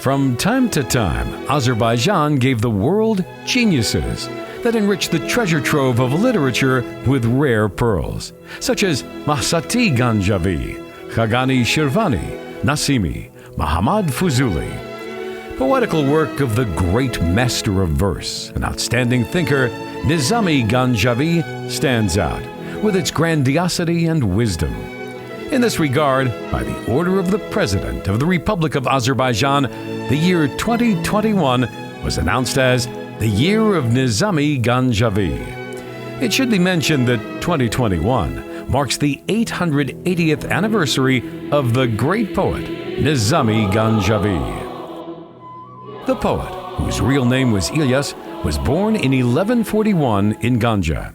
From time to time, Azerbaijan gave the world geniuses that enriched the treasure trove of literature with rare pearls, such as Nizami Ganjavi, Khagani Shirvani, Nasimi, Muhammad Fuzuli. Poetical work of the great master of verse, an outstanding thinker, Nizami Ganjavi stands out with its grandiosity and wisdom. In this regard, by the order of the President of the Republic of Azerbaijan, the year 2021 was announced as the Year of Nizami Ganjavi. It should be mentioned that 2021 marks the 880th anniversary of the great poet Nizami Ganjavi. The poet, whose real name was Ilyas, was born in 1141 in Ganja.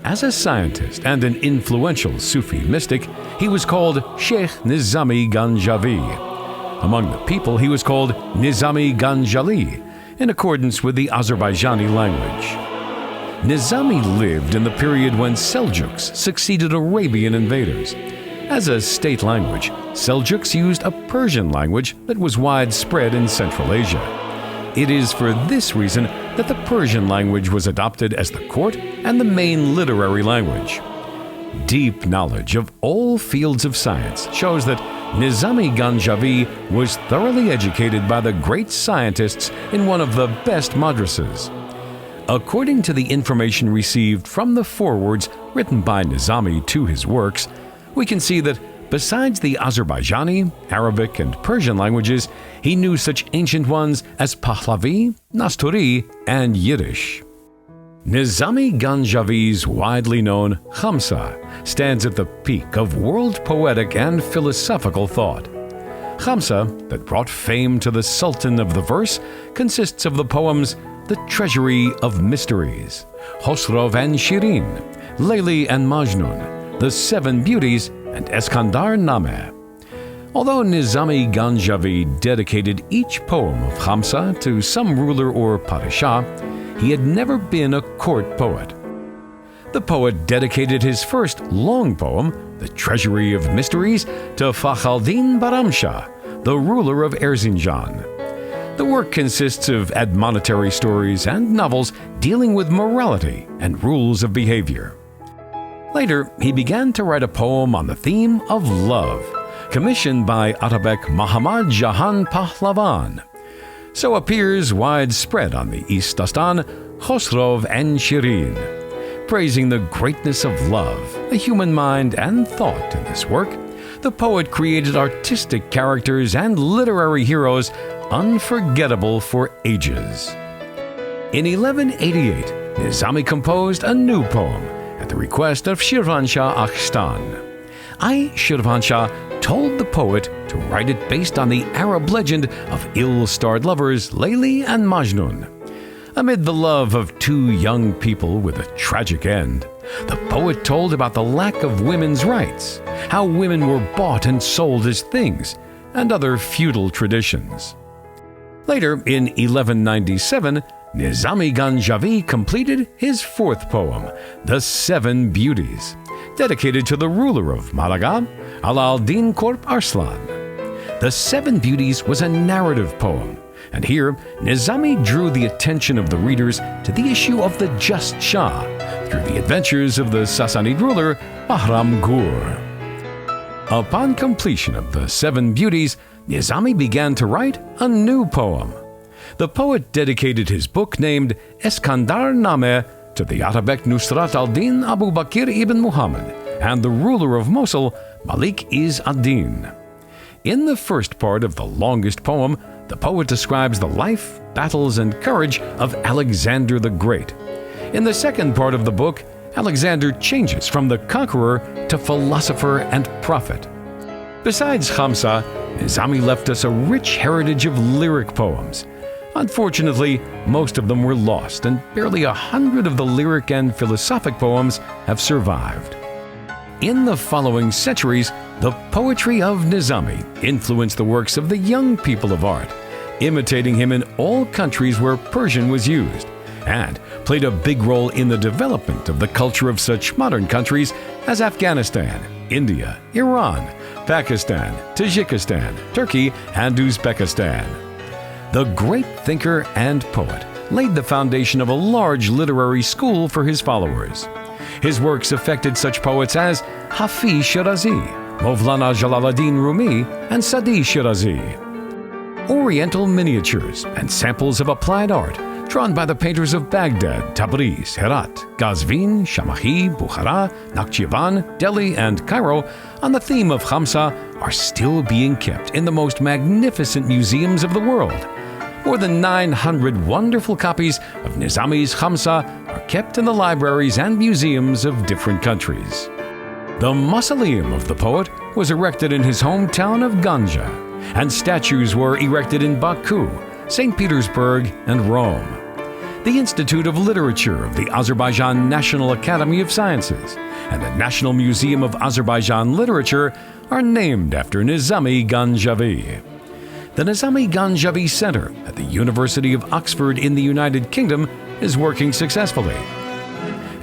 As a scientist and an influential Sufi mystic, he was called Sheikh Nizami Ganjavi. Among the people, he was called Nizami Ganjali, in accordance with the Azerbaijani language. Nizami lived in the period when Seljuks succeeded Arabian invaders. As a state language, Seljuks used a Persian language that was widespread in Central Asia. It is for this reason that the Persian language was adopted as the court and the main literary language. Deep knowledge of all fields of science shows that Nizami Ganjavi was thoroughly educated by the great scientists in one of the best madrasas. According to the information received from the forewords written by Nizami to his works, we can see that besides the Azerbaijani, Arabic, and Persian languages, he knew such ancient ones as Pahlavi, Nasturi, and Yiddish. Nizami Ganjavi's widely known Khamsa stands at the peak of world poetic and philosophical thought. Khamsa, that brought fame to the Sultan of the verse, consists of the poems The Treasury of Mysteries, Khosrov and Shirin, Layli and Majnun, The Seven Beauties, and Eskandar Nameh. Although Nizami Ganjavi dedicated each poem of Khamsa to some ruler or padishah, he had never been a court poet. The poet dedicated his first long poem, The Treasury of Mysteries, to Fakhraldin Baramshah, the ruler of Erzincan. The work consists of admonitory stories and novels dealing with morality and rules of behavior. Later, he began to write a poem on the theme of love, commissioned by Atabek Muhammad Jahan Pahlavan. So appears widespread on the East Dastan, Khosrov and Shirin. Praising the greatness of love, the human mind and thought in this work, the poet created artistic characters and literary heroes unforgettable for ages. In 1188, Nizami composed a new poem at the request of Shirvanshah Akhstan. Shirvanshah told the poet to write it based on the Arab legend of ill-starred lovers Layli and Majnun. Amid the love of two young people with a tragic end, the poet told about the lack of women's rights, how women were bought and sold as things, and other feudal traditions. Later, in 1197, Nizami Ganjavi completed his fourth poem, The Seven Beauties, dedicated to the ruler of Malaga, Alal-Din Korp Arslan. The Seven Beauties was a narrative poem, and here Nizami drew the attention of the readers to the issue of the just Shah through the adventures of the Sassanid ruler Bahram Gur. Upon completion of the Seven Beauties, Nizami began to write a new poem. The poet dedicated his book named Eskandar Nameh to the Atabek Nusrat al-Din Abu Bakr ibn Muhammad and the ruler of Mosul, Malik Iz ad-Din. In the first part of the longest poem, the poet describes the life, battles, and courage of Alexander the Great. In the second part of the book, Alexander changes from the conqueror to philosopher and prophet. Besides Khamsa, Nizami left us a rich heritage of lyric poems. Unfortunately, most of them were lost, and barely 100 of the lyric and philosophic poems have survived. In the following centuries, the poetry of Nizami influenced the works of the young people of art, imitating him in all countries where Persian was used, and played a big role in the development of the culture of such modern countries as Afghanistan, India, Iran, Pakistan, Tajikistan, Turkey, and Uzbekistan. The great thinker and poet laid the foundation of a large literary school for his followers. His works affected such poets as Hafiz Shirazi, Mevlana Jalaluddin Rumi, and Sadi Shirazi. Oriental miniatures and samples of applied art drawn by the painters of Baghdad, Tabriz, Herat, Qazvin, Shamahi, Bukhara, Nakhchivan, Delhi, and Cairo on the theme of Khamsa are still being kept in the most magnificent museums of the world. More than 900 wonderful copies of Nizami's Khamsa are kept in the libraries and museums of different countries. The mausoleum of the poet was erected in his hometown of Ganja, and statues were erected in Baku, St. Petersburg, and Rome. The Institute of Literature of the Azerbaijan National Academy of Sciences and the National Museum of Azerbaijan Literature are named after Nizami Ganjavi. The Nizami Ganjavi Center at the University of Oxford in the United Kingdom is working successfully.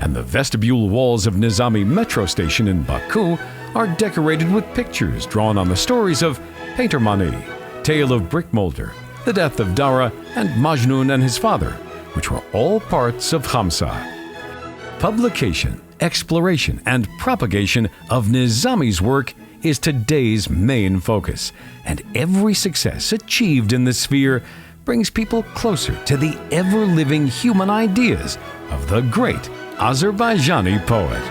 And the vestibule walls of Nizami Metro Station in Baku are decorated with pictures drawn on the stories of Painter Mani, Tale of Brick Molder, The Death of Dara, and Majnun and his father, which were all parts of Khamsa. Publication, exploration, and propagation of Nizami's work is today's main focus, and every success achieved in this sphere brings people closer to the ever-living human ideas of the great Azerbaijani poet.